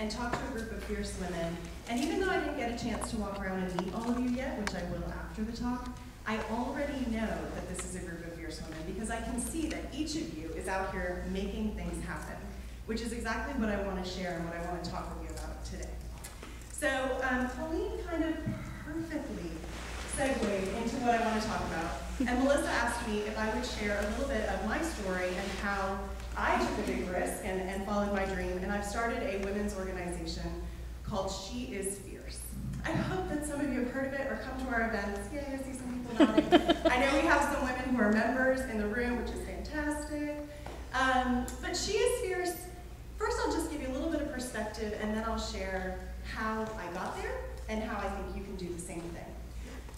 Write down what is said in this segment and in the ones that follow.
and talk to a group of fierce women. And even though I didn't get a chance to walk around and meet all of you yet, which I will after the talk, I already know that this is a group of fierce women because I can see that each of you is out here making things happen, which is exactly what I want to share and what I want to talk with you about today. So Colleen kind of perfectly segued into what I want to talk about. And Melissa asked me if I would share a little bit of my story and how I took a big risk and followed my dream. And I've started a women's organization called She Is Fierce. I hope that some of you have heard of it or come to our events. Yay, I see some people nodding. I know we have some women who are members in the room, which is fantastic. But She Is Fierce, first I'll just give you a little bit of perspective and then I'll share how I got there and how I think you can do the same thing.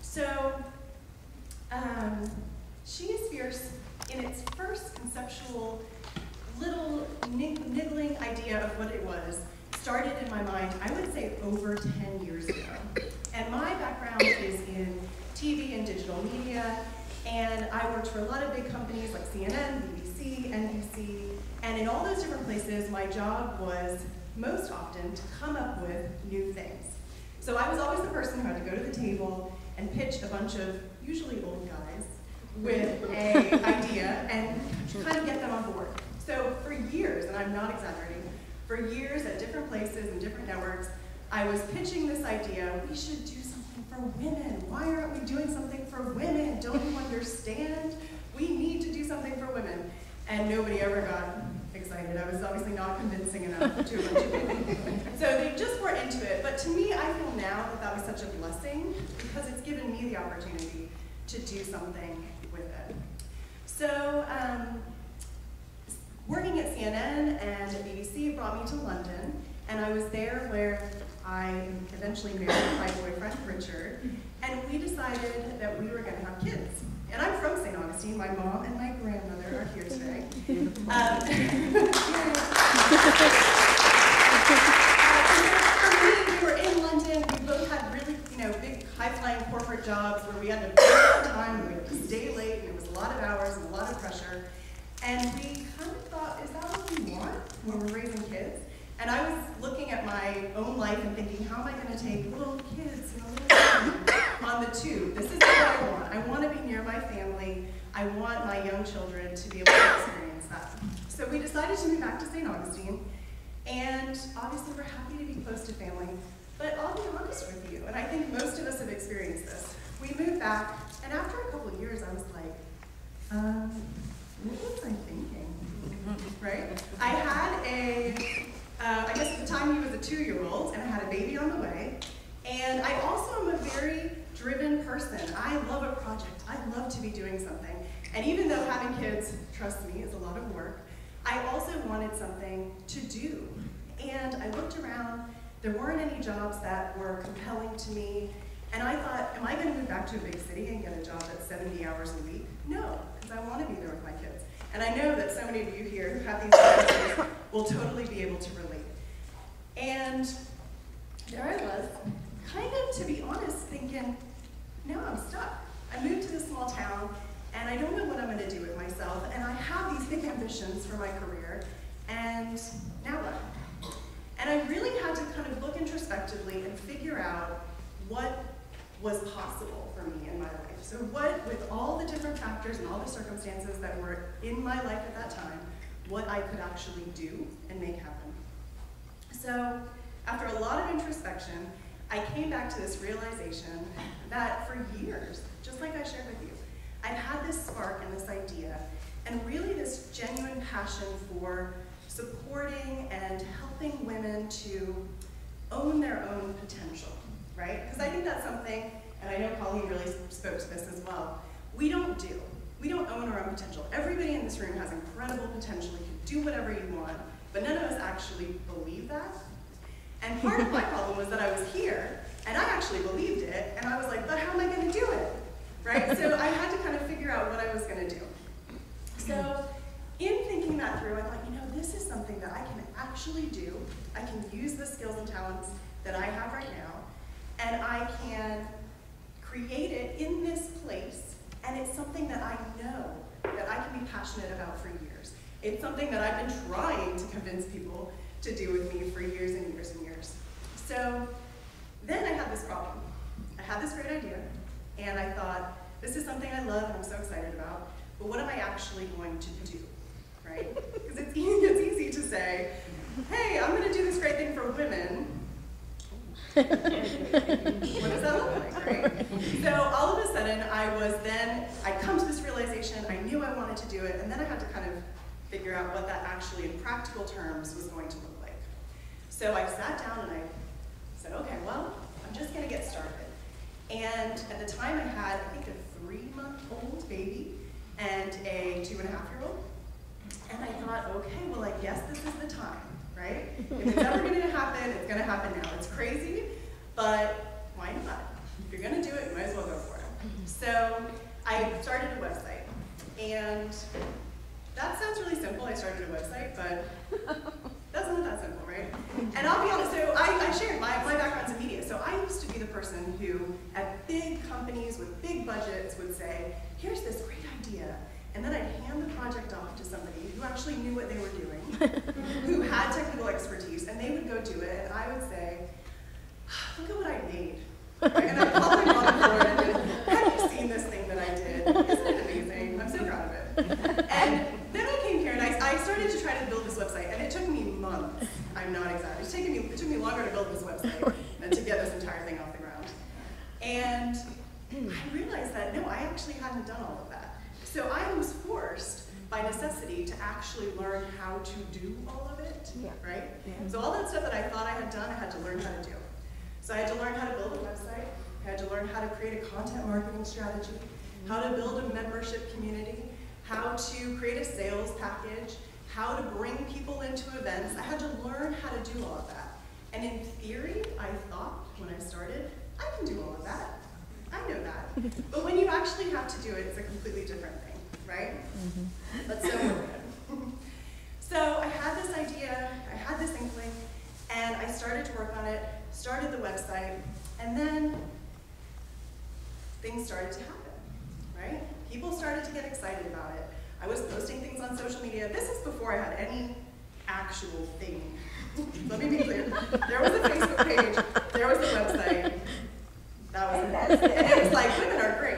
So, She Is Fierce, in its first conceptual little niggling idea of what it was, started in my mind, I would say over 10 years ago. And my background is in TV and digital media, and I worked for a lot of big companies like CNN, BBC, NBC, and in all those different places, my job was most often to come up with new things. So I was always the person who had to go to the table and pitch a bunch of usually old guys with an idea and kind of get them on board. So for years, and I'm not exaggerating, for years at different places and different networks, I was pitching this idea, we should do something for women. Why aren't we doing something for women? Don't you understand? We need to do something for women. And nobody ever got excited. I was obviously not convincing enough to a bunch of women. So they just weren't into it. But to me, I feel now that that was such a blessing because it's given me the opportunity to do something with it. So working at CNN and at BBC brought me to London, and I was there where I eventually married my boyfriend, Richard, and we decided that we were going to have kids. And I'm from St. Augustine. My mom and my grandmother are here today. For me, we were in London. We both had really, big high-flying corporate jobs where we had to work all the time, we had to stay late, and it was a lot of hours and a lot of pressure. And we kind of thought, is that what we want when we're raising kids? And I was looking at my own life and thinking, how am I going to take little kids on the tube? This is what I want. I want to be near my family. I want my young children to be able to experience that. So we decided to move back to St. Augustine. And obviously we're happy to be close to family. But I'll be honest with you, and I think most of us have experienced this. We moved back, and after a couple of years, I was like, what was I thinking? Right? I had I guess at the time he was a 2-year-old, and I had a baby on the way. And I also am a very driven person. I love a project. I love to be doing something. And even though having kids, trust me, is a lot of work, I also wanted something to do. And I looked around. There weren't any jobs that were compelling to me. And I thought, am I going to move back to a big city and get a job that's 70 hours a week? No, because I want to be there with my kids. And I know that so many of you here who have these questions will totally be able to relate. And there I was, kind of, to be honest, thinking, now I'm stuck. I moved to this small town, and I don't know what I'm going to do with myself, and I have these big ambitions for my career, and now what? And I really had to kind of look introspectively and figure out what was possible for me in my life. So what, with all the different factors and all the circumstances that were in my life at that time, what I could actually do and make happen. So after a lot of introspection, I came back to this realization that for years, just like I shared with you, I'd had this spark and this idea, and really this genuine passion for supporting and helping women to own their own potential, right? Because I think that's something, and I know Colleen really spoke to this as well, we don't do. We don't own our own potential. Everybody in this room has incredible potential. You can do whatever you want, but none of us actually believe that. And part of my problem was that I was here, and I actually believed it, and I was like, but how am I going to do it? Right? So I had to kind of figure out what I was going to do. So in thinking that through, I thought, this is something that I can actually do. I can use the skills and talents that I have right now, and I can create it in this place, and it's something that I know that I can be passionate about for years. It's something that I've been trying to convince people to do with me for years and years and years. So then I had this problem. I had this great idea, and I thought, this is something I love and I'm so excited about, but what am I actually going to do, right? Because it's easy to say, hey, I'm going to do this great thing for women. What does that look like, right? So all of a sudden, I'd come to this realization, I knew I wanted to do it, and then I had to kind of figure out what that actually, in practical terms, was going to look like. So I sat down and I said, okay, well, I'm just going to get started. And at the time I had, I think, a 3-month-old baby and a 2.5-year-old. And I thought, okay, well, I guess this is the time, right? If it's ever going to happen, it's going to happen now. It's crazy, but why not? If you're going to do it, you might as well go for it. So I started a website. And that sounds really simple, I started a website, but that's not that simple, right? And I'll be honest, so I shared my background's in media. So I used to be the person who, at big companies with big budgets, would say, here's this great idea. And then I'd hand the project off to somebody who actually knew what they were doing, who had technical expertise, and they would go do it, and I would say, look at what I made. Right? And I'd call my mom forward and be like, have you seen this thing that I did? Isn't it amazing? I'm so proud of it. And then I came here and I started to try to build this website, and it took me months. I'm not exaggerating. It took me longer to build this website than to get this entire thing off the ground. And I realized that, no, I actually hadn't done all of that. So I was forced, by necessity, to actually learn how to do all of it, right? Yeah. So all that stuff that I thought I had done, I had to learn how to do. So I had to learn how to build a website. I had to learn how to create a content marketing strategy, how to build a membership community, how to create a sales package, how to bring people into events. I had to learn how to do all of that. And in theory, I thought when I started, I can do all of that. I know that. But when you actually have to do it, it's a completely different thing, right? Let's so work it. So I had this idea, I had this inkling, and I started to work on it, started the website, and then things started to happen, right? People started to get excited about it. I was posting things on social media. This is before I had any actual thing. Let me be clear. There was a Facebook page, there was a website. That was it. And it was like, women are great.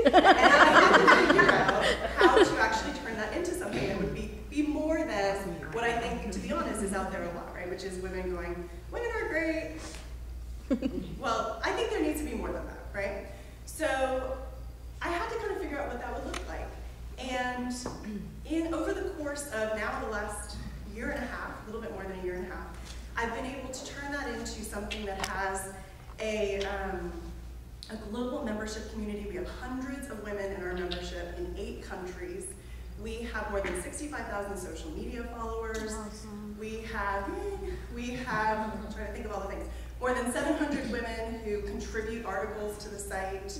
And I had to figure out how to actually turn that into something that would be more than what I think, to be honest, is out there a lot, right? Which is women going, women are great. Well, I think there needs to be more than that, right? So I had to kind of figure out what that would look like. And over the course of now the last year and a half, a little bit more than a year and a half, I've been able to turn that into something that has a global membership community. We have hundreds of women in our membership in 8 countries. We have more than 65,000 social media followers. Awesome. We have, I'm trying to think of all the things, more than 700 women who contribute articles to the site.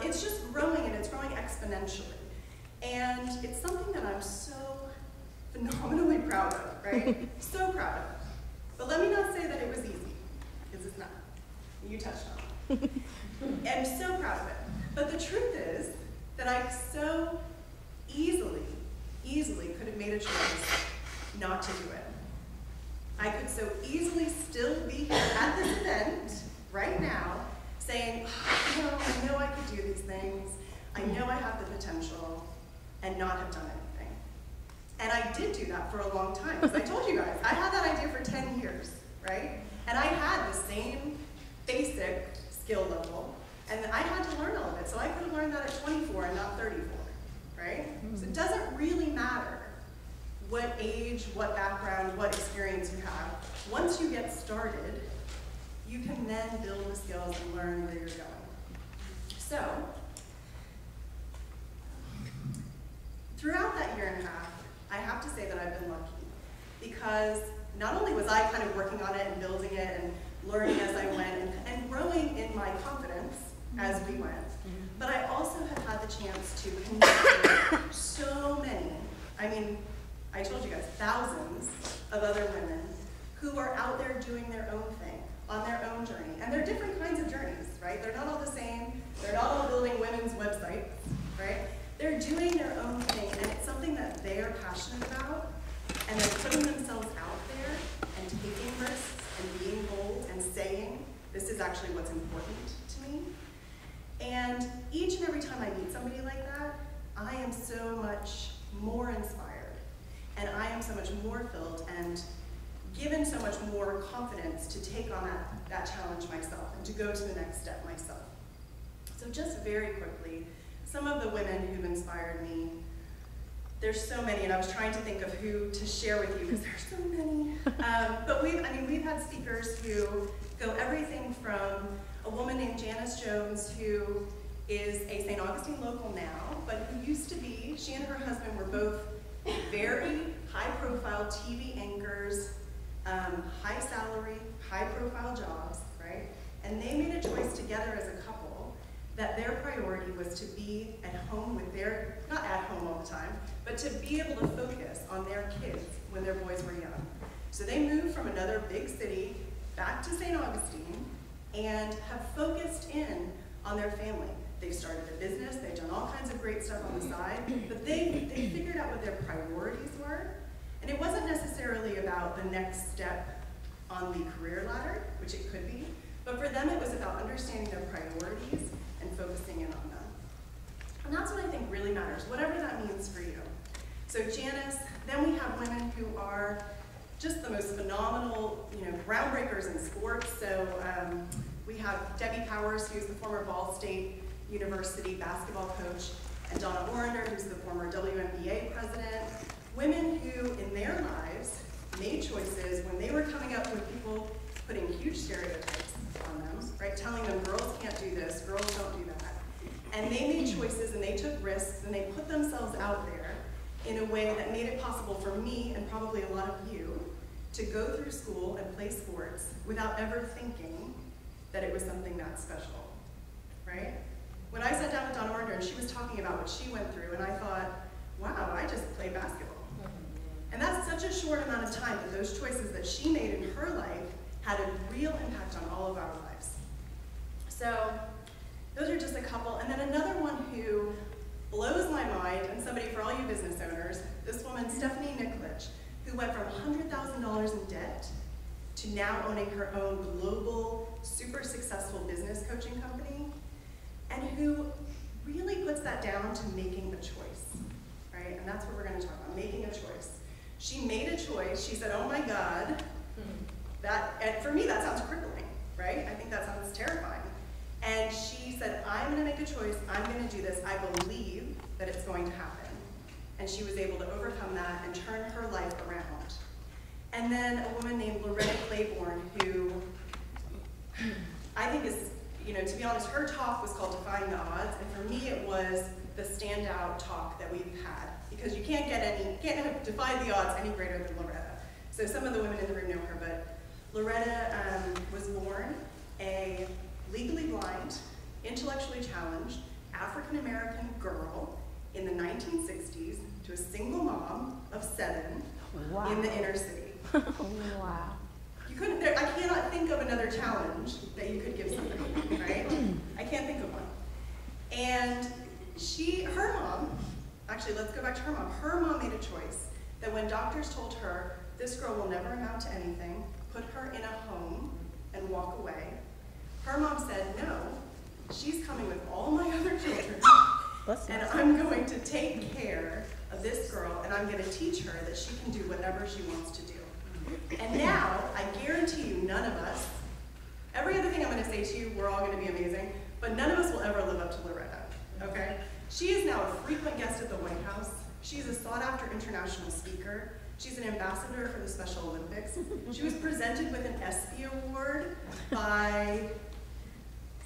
It's just growing, and it's growing exponentially. And it's something that I'm so phenomenally proud of, right? So proud of. But let me not say that it was easy, because it's not. You touched on it. I'm so proud of it. But the truth is that I so easily could have made a choice not to do it. I could so easily still be here at this event right now saying, you know, I know I could do these things. I know I have the potential, and not have done anything. And I did do that for a long time. Because I told you guys, I had that idea for 10 years, right? And I had the same basic skill level, and I had to learn all of it. So I could have learned that at 24 and not 34, right? So it doesn't really matter what age, what background, what experience you have. Once you get started, you can then build the skills and learn where you're going. So, throughout that year and a half, I have to say that I've been lucky, because not only was I kind of working on it and building it and learning as I went and growing in my confidence as we went, but I also have had the chance to connect with so many, I mean, I told you guys, thousands of other women who are out there doing their own thing, on their own journey. And they're different kinds of journeys, right? They're not all the same. They're not all building women's websites, right? They're doing their own thing, and it's something that they're passionate about, and they're putting themselves out there, is actually what's important to me. And each and every time I meet somebody like that, I am so much more inspired, and I am so much more filled and given so much more confidence to take on that challenge myself and to go to the next step myself. So just very quickly, some of the women who've inspired me, there's so many, and I was trying to think of who to share with you because there's so many. But we've had speakers who go everything from a woman named Janice Jones, who is a St. Augustine local now, but who used to be, she and her husband were both very high-profile TV anchors, high salary, high-profile jobs, right? And they made a choice together as a couple that their priority was to be at home with their, not at home all the time, but to be able to focus on their kids when their boys were young. So they moved from another big city back to St. Augustine and have focused in on their family. They've started a business, they've done all kinds of great stuff on the side, but they figured out what their priorities were. And it wasn't necessarily about the next step on the career ladder, which it could be, but for them it was about understanding their priorities and focusing in on them. And that's what I think really matters, whatever that means for you. So Janice, then we have women who are just the most phenomenal, groundbreakers in sports. So we have Debbie Powers, who's the former Ball State University basketball coach, and Donna Orander, who's the former WNBA president. Women who, in their lives, made choices when they were coming up with people putting huge stereotypes on them, right? Telling them girls can't do this, girls don't do that. And they made choices and they took risks and they put themselves out there in a way that made it possible for me and probably a lot of you to go through school and play sports without ever thinking that it was something that special, right? When I sat down with Donna Orander and she was talking about what she went through, and I thought, wow, I just played basketball. And that's such a short amount of time that those choices that she made in her life had a real impact on all of our lives. So those are just a couple. And then another one who blows my mind, and somebody for all you business owners, this woman, Stephanie Nikolic, who went from $100,000 in debt to now owning her own global, super successful business coaching company, and who really puts that down to making a choice, right? And that's what we're going to talk about, making a choice. She made a choice. She said, oh my God, and for me that sounds crippling, right? I think that sounds terrifying. And she said, I'm going to make a choice. I'm going to do this. I believe that it's going to happen. And she was able to overcome that and turn her life around. And then a woman named Loretta Claiborne, who I think is, to be honest, her talk was called Defying the Odds, and for me it was the standout talk that we've had, because you can't have defied the odds any greater than Loretta. So some of the women in the room know her, but Loretta was born a legally blind, intellectually challenged, African-American girl in the 1960s to a single mom of 7 in the inner city. Wow. I cannot think of another challenge that you could give somebody, right? I can't think of one. And her mom, actually let's go back to her mom. Her mom made a choice that when doctors told her, this girl will never amount to anything, put her in a home and walk away, her mom said, no, she's coming with all my other children, and I'm going to take care of this girl, and I'm going to teach her that she can do whatever she wants to do. And now, I guarantee you, none of us, every other thing I'm going to say to you, we're all going to be amazing, but none of us will ever live up to Loretta, okay? She is now a frequent guest at the White House. She's a sought-after international speaker. She's an ambassador for the Special Olympics. She was presented with an ESPY award by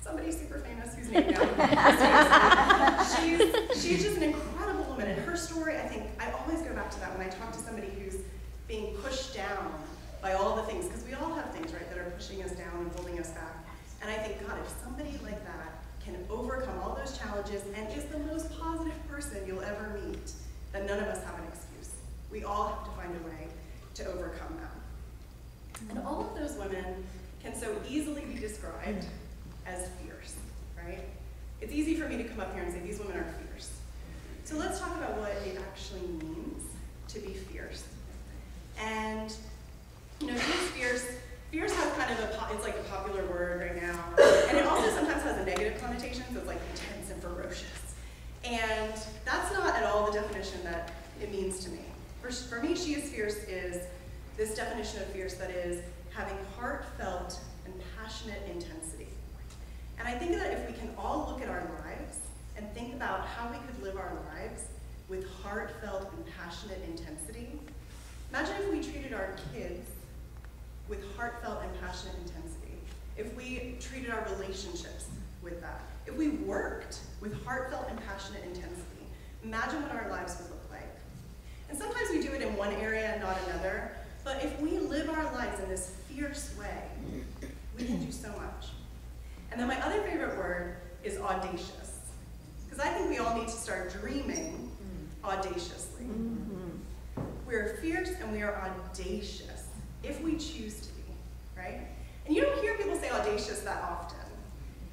somebody super famous whose name now. She's just an incredible woman, and her story, I always go back to that when I talk to somebody who's being pushed down by all the things, because we all have things, right, that are pushing us down and holding us back. And I think, God, if somebody like that can overcome all those challenges and is the most positive person you'll ever meet, then none of us have an excuse. We all have to find a way to overcome them. And all of those women can so easily be described as fierce, right? It's easy for me to come up here and say these women are fierce. So let's talk about what it actually means to be fierce. And, being fierce has kind of it's like a popular word right now. And that's not at all the definition that it means to me. For me, She is Fierce is this definition of fierce that is having heartfelt and passionate intensity. And I think that if we can all look at our lives and think about how we could live our lives with heartfelt and passionate intensity, imagine if we treated our kids with heartfelt and passionate intensity. If we treated our relationships with that. If we worked with heartfelt and passionate intensity, imagine what our lives would look like. And sometimes we do it in one area and not another, but if we live our lives in this fierce way, we can do so much. And then my other favorite word is audacious. Because I think we all need to start dreaming audaciously. We're fierce and we are audacious, if we choose to be, right? And you don't hear people say audacious that often.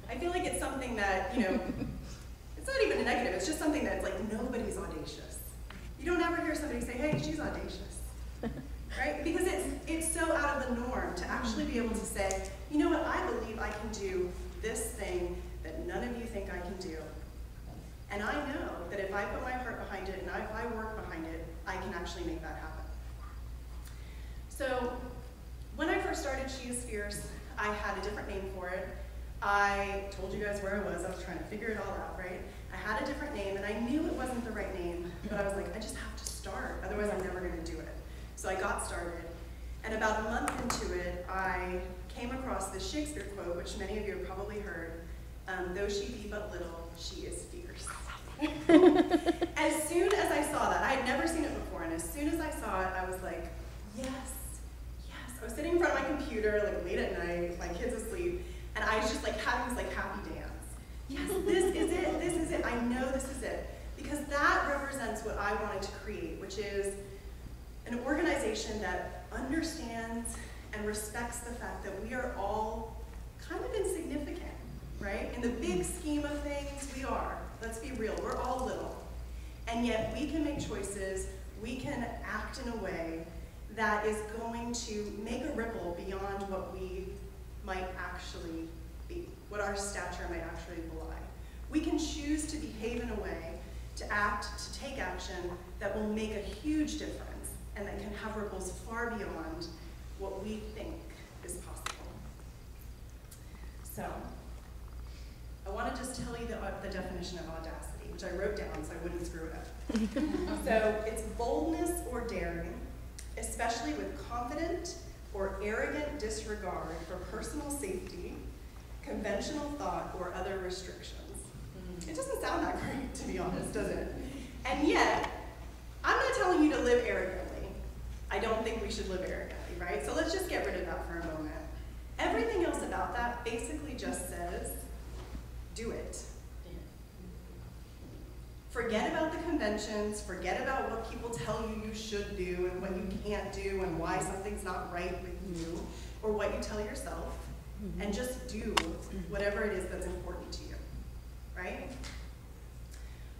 I feel like it's something that, it's not even a negative, it's just something that's like nobody's audacious. You don't ever hear somebody say, hey, she's audacious, right? Because it's so out of the norm to actually be able to say, you know what, I believe I can do this thing that none of you think I can do. And I know that if I put my heart behind it and if I work behind it, I can actually make that happen. So when I first started She is Fierce, I had a different name for it. I told you guys where I was trying to figure it all out, right? I had a different name, and I knew it wasn't the right name, but I was like, I just have to start, otherwise I'm never going to do it. So I got started, and about a month into it, I came across this Shakespeare quote, which many of you have probably heard, though she be but little, she is fierce. As soon as I saw that, I had never seen it before, and as soon as I saw it, I was like, yes, yes. I was sitting in front of my computer, like late at night, my kids asleep, and I was just like having this like happy dance. Yes, this is it, I know this is it. Because that represents what I wanted to create, which is an organization that understands and respects the fact that we are all kind of insignificant, right? In the big scheme of things, we are. Let's be real, we're all little. And yet we can make choices, we can act in a way that is going to make a ripple beyond what we might actually be, what our stature might actually belie. We can choose to behave in a way, to act, to take action that will make a huge difference and that can have ripples far beyond what we think is possible. So, I want to just tell you the definition of audacity, which I wrote down so I wouldn't screw it up. So, it's boldness or daring, especially with confident or arrogant disregard for personal safety, conventional thought, or other restrictions. It doesn't sound that great, to be honest, does it? And yet, I'm not telling you to live arrogantly. I don't think we should live arrogantly, right? So let's just get rid of that for a moment. Everything else about that basically just says, do it. Forget about the conventions, forget about what people tell you you should do and what you can't do and why something's not right with you, or what you tell yourself, and just do whatever it is that's important to you, right?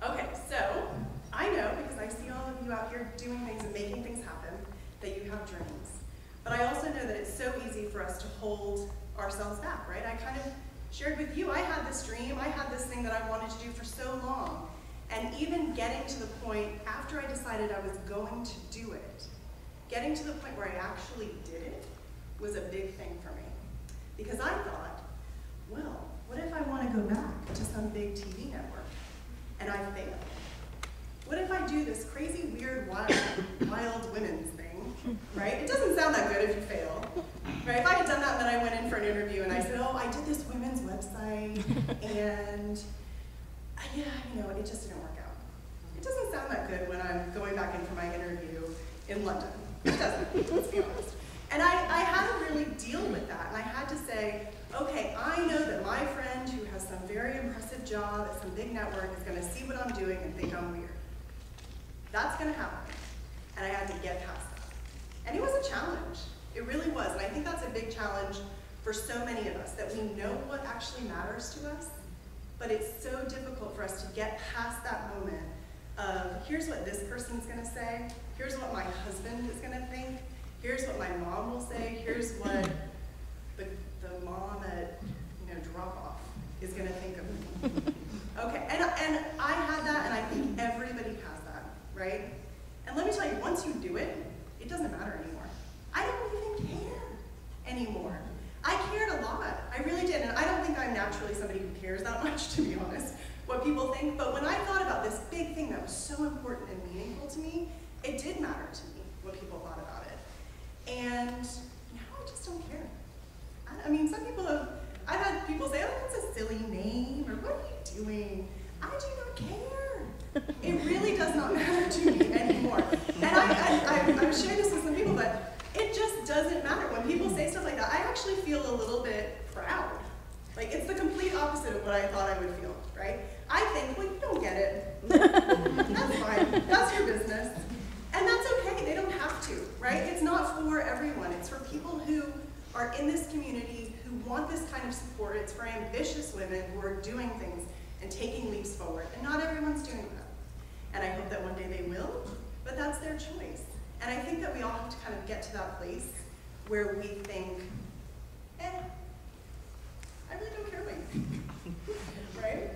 Okay, so I know, because I see all of you out here doing things and making things happen, that you have dreams. But I also know that it's so easy for us to hold ourselves back, right? I kind of shared with you, I had this dream, I had this thing that I wanted to do for so long. And even getting to the point, after I decided I was going to do it, getting to the point where I actually did it was a big thing for me. Because I thought, well, what if I want to go back to some big TV network and I fail? What if I do this crazy, weird, wild women's thing, right? It doesn't sound that good if you fail, right? If I had done that and then I went in for an interview and I said, oh, I did this women's website and yeah, it just didn't work out. It doesn't sound that good when I'm going back in for my interview in London. It doesn't, let's be honest. And I had to really deal with that. And I had to say, okay, I know that my friend who has some very impressive job at some big network is going to see what I'm doing and think I'm weird. That's going to happen. And I had to get past that. And it was a challenge. It really was. And I think that's a big challenge for so many of us, that we know what actually matters to us, but it's so difficult for us to get past that moment of, here's what this person's going to say, here's what my husband is going to think, here's what my mom will say, here's what the mom at drop-off is going to think of me. Okay, and I had that, and I doesn't matter anymore. I don't even care anymore. I cared a lot, I really did, and I don't think I'm naturally somebody who cares that much, to be honest, what people think, but when I thought about this big thing that was so important and meaningful to me, it did matter to me what people thought about it. And now I just don't care. I mean, some people I've had people say, oh, that's a silly name, or what are you doing? I do not care. It really does not matter to me anymore. And I'm sharing this with some people, but it just doesn't matter. When people say stuff like that, I actually feel a little bit proud. Like, it's the complete opposite of what I thought I would feel, right? I think, well, you don't get it. That's fine. That's your business. And that's okay. They don't have to, right? It's not for everyone. It's for people who are in this community who want this kind of support. It's for ambitious women who are doing things and taking leaps forward. And not everyone's doing that. And I hope that one day they will, but that's their choice. And I think that we all have to kind of get to that place where we think, I really don't care what you think, right?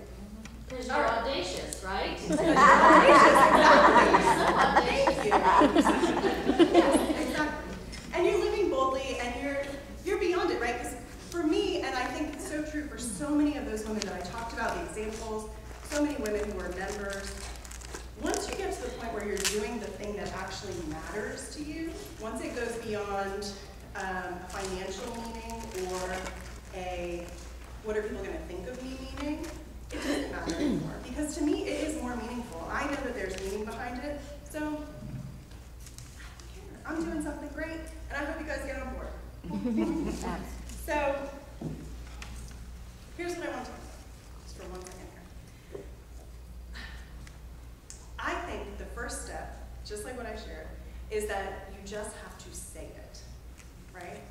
Because you're audacious, right? Thank you. Yes, exactly. And you're living boldly, and you're beyond it, right? Because for me, and I think it's so true for so many of those women that I talked about, the examples, so many women who are members, once you get to the point where you're doing the thing that actually matters to you, once it goes beyond a financial meaning or a what are people going to think of me meaning, it doesn't matter anymore. Because to me, it is more meaningful. I know that there's meaning behind it, so I don't care. I'm doing something great, and I hope you guys get on board. So, here's what I want to talk about, just for 1 second here. I think the first step, just like what I shared, is that you just have to say it, right?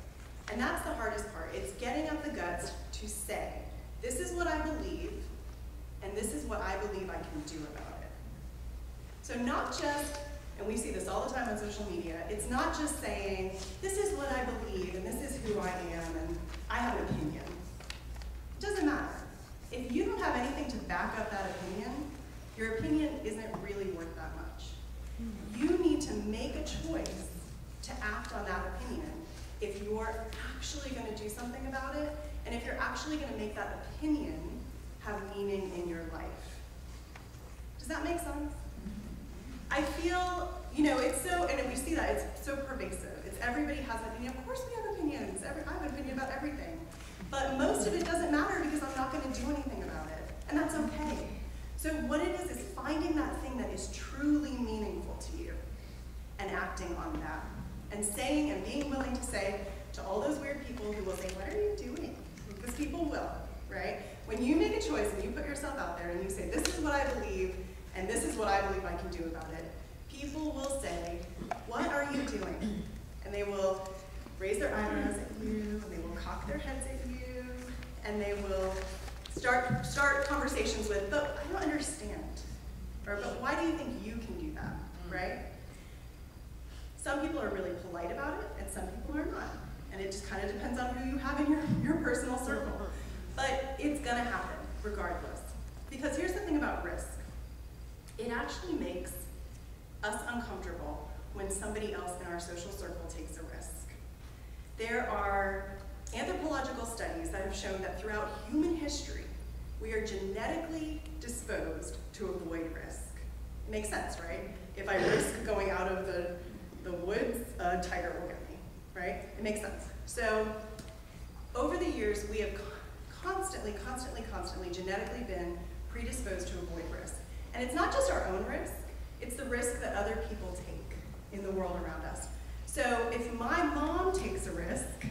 And that's the hardest part. It's getting up the guts to say, this is what I believe, and this is what I believe I can do about it. So not just, and we see this all the time on social media, it's not just saying, this is what I believe, and this is who I am, and I have an opinion. It doesn't matter. If you don't have anything to back up that opinion, your opinion isn't really worth that much. You need to make a choice to act on that opinion if you're actually going to do something about it, and if you're actually going to make that opinion have meaning in your life. Does that make sense? I feel, it's so, and we see that, it's so pervasive. It's everybody has an opinion. Of course we have opinions. I have an opinion about everything. But most of it doesn't matter because I'm not going to do anything about it. And that's okay. So what it is finding that thing that is truly meaningful to you and acting on that. And saying and being willing to say to all those weird people who will say, what are you doing? Because people will, right? When you make a choice and you put yourself out there and you say, this is what I believe, and this is what I believe I can do about it, people will say, what are you doing? And they will raise their eyebrows at you, and they will cock their heads at you, and they will start conversations with, but I don't understand. Or, but why do you think you can do that, right? Some people are really polite about it, and some people are not. And it just kind of depends on who you have in your personal circle. But it's going to happen, regardless. Because here's the thing about risk. It actually makes us uncomfortable when somebody else in our social circle takes a risk. There are anthropological studies that have shown that throughout human history, we are genetically disposed to avoid risk. It makes sense, right? If I risk going out of the woods, a tiger will get me, right? It makes sense. So over the years, we have constantly genetically been predisposed to avoid risk. And it's not just our own risk, it's the risk that other people take in the world around us. So if my mom takes a risk,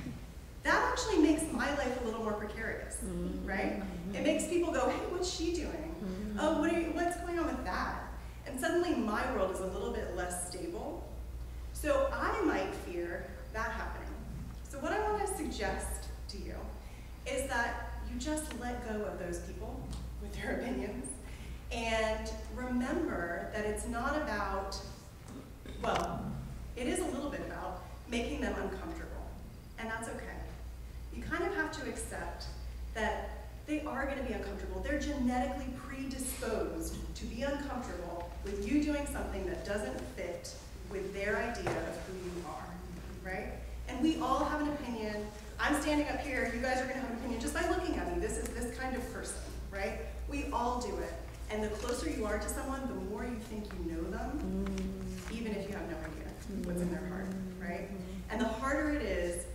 that actually makes my life a little more precarious, right? It makes people go, hey, what's she doing? Oh, what's going on with that? And suddenly my world is a little bit less stable. So I might fear that happening. So what I want to suggest to you is that you just let go of those people with their opinions and remember that it's not about, well, it is a little bit about making them uncomfortable, and that's okay. You kind of have to accept that they are going to be uncomfortable. They're genetically predisposed to be uncomfortable with you doing something that doesn't fit with their idea of who you we all have an opinion. I'm standing up here, you guys are gonna have an opinion just by looking at me. This is this kind of person, right? We all do it. And the closer you are to someone, the more you think you know them, even if you have no idea what's in their heart, right? And the harder it is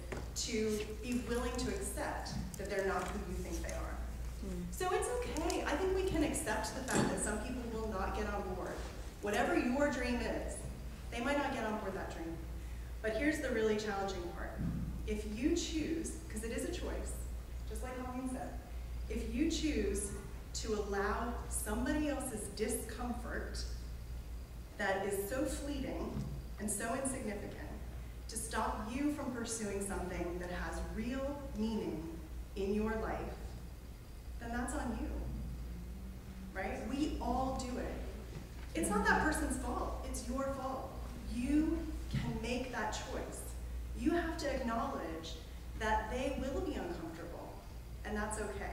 to be willing to accept that they're not who you think they are. So it's okay. I think we can accept the fact that some people will not get on board. Whatever your dream is, they might not get on board that dream. But here's the really challenging part. If you choose, because it is a choice, just like Colleen said, if you choose to allow somebody else's discomfort that is so fleeting and so insignificant to stop you from pursuing something that has real meaning in your life, then that's on you, right? We all do it. It's not that person's fault, it's your fault. You can make that choice. You have to acknowledge that they will be uncomfortable, and that's okay.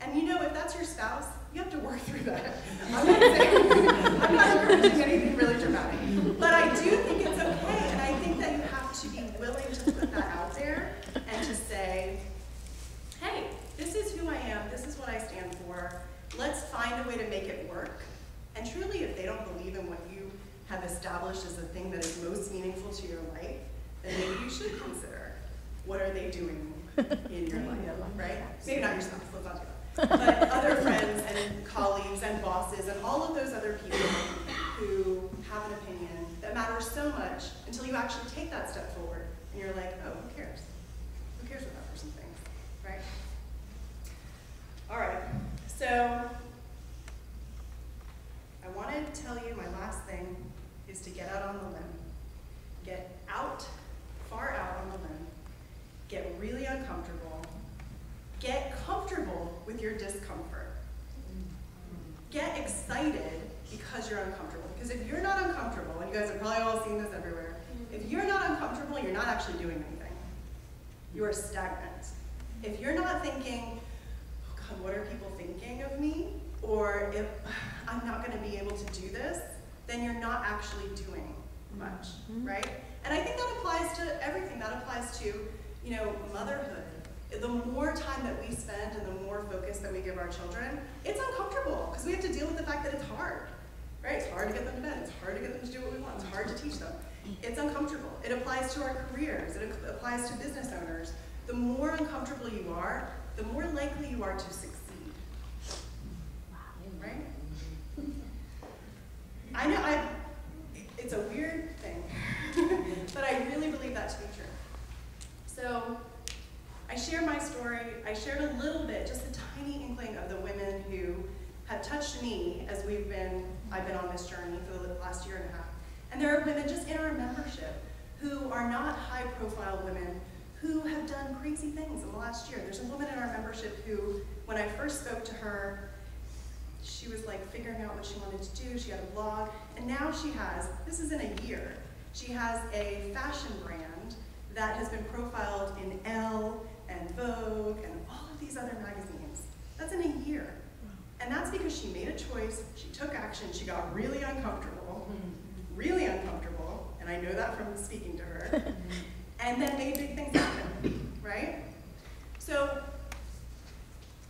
And you know, if that's your spouse, you have to work through that. I'm not encouraging anything really dramatic, but I do think it's okay, and I think that you have to be willing to put that out there and to say, hey, this is who I am, this is what I stand for, let's find a way to make it work. And truly, if they don't believe in what you have established as the thing that is most meaningful to your life, then maybe you should consider, what are they doing in your life, right? Maybe not your spouse, let's not do that. But other friends and colleagues and bosses and all of those other people who have an opinion that matters so much until you actually take that step forward and you're like, oh, who cares? Who cares what that person thinks, right? All right, so I wanted to tell you my last thing is to get out on the limb. Get out, far out on the limb. Get really uncomfortable. Get comfortable with your discomfort. Get excited because you're uncomfortable. Because if you're not uncomfortable, and you guys have probably all seen this everywhere, if you're not uncomfortable, you're not actually doing anything. You are stagnant. If you're not thinking, oh God, what are people thinking of me? Or if I'm not going to be able to do this, then you're not actually doing much, right? And I think that applies to everything. That applies to, you know, motherhood. The more time that we spend and the more focus that we give our children, it's uncomfortable because we have to deal with the fact that it's hard, right? It's hard to get them to bed. It's hard to get them to do what we want. It's hard to teach them. It's uncomfortable. It applies to our careers. It applies to business owners. The more uncomfortable you are, the more likely you are to succeed, right? I know, it's a weird thing, but I really believe that to be true. So I share my story. I shared a little bit, just a tiny inkling of the women who have touched me as I've been on this journey for the last year and a half. And there are women just in our membership who are not high-profile women who have done crazy things in the last year. There's a woman in our membership who, when I first spoke to her, she was like figuring out what she wanted to do. She had a blog, and now she has, this is in a year, she has a fashion brand that has been profiled in Elle and Vogue and all of these other magazines. That's in a year. And that's because she made a choice, she took action, she got really uncomfortable, and I know that from speaking to her, and then made big things happen, right? So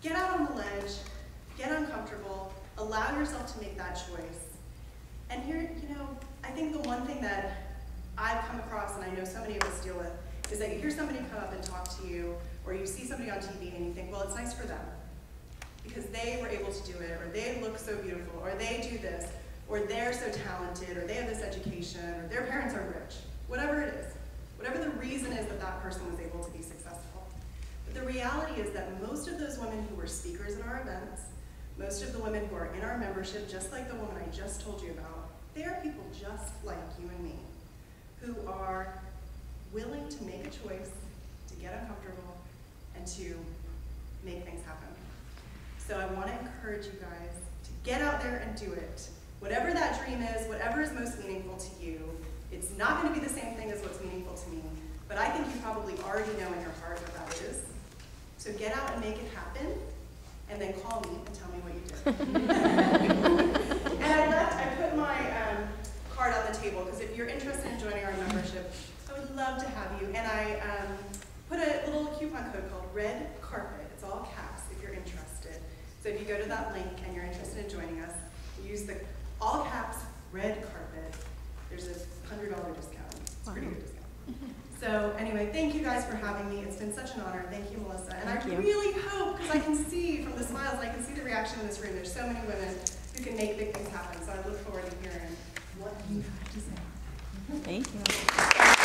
get out on the ledge, get uncomfortable, allow yourself to make that choice. And here, you know, I think the one thing that I've come across, and I know so many of us deal with, is that you hear somebody come up and talk to you, or you see somebody on TV and you think, well, it's nice for them, because they were able to do it, or they look so beautiful, or they do this, or they're so talented, or they have this education, or their parents are rich, whatever it is, whatever the reason is that that person was able to be successful. But the reality is that most of those women who were speakers at our events, most of the women who are in our membership, just like the woman I just told you about, they are people just like you and me, who are willing to make a choice, to get uncomfortable, and to make things happen. So I want to encourage you guys to get out there and do it. Whatever that dream is, whatever is most meaningful to you, it's not going to be the same thing as what's meaningful to me, but I think you probably already know in your heart what that is. So get out and make it happen, and then call me and tell me what you did. And I put my card on the table, because if you're interested in joining our membership, I would love to have you. And I put a little coupon code called Red Carpet. It's all caps if you're interested. So if you go to that link and you're interested in joining us, use the all caps Red Carpet. There's a $100 discount. It's a pretty good discount. So anyway, thank you guys for having me. It's been such an honor. Thank you, Melissa. And I really hope, because I can see from the smiles, and I can see the reaction in this room, there's so many women who can make big things happen. So I look forward to hearing what you have to say. Thank you.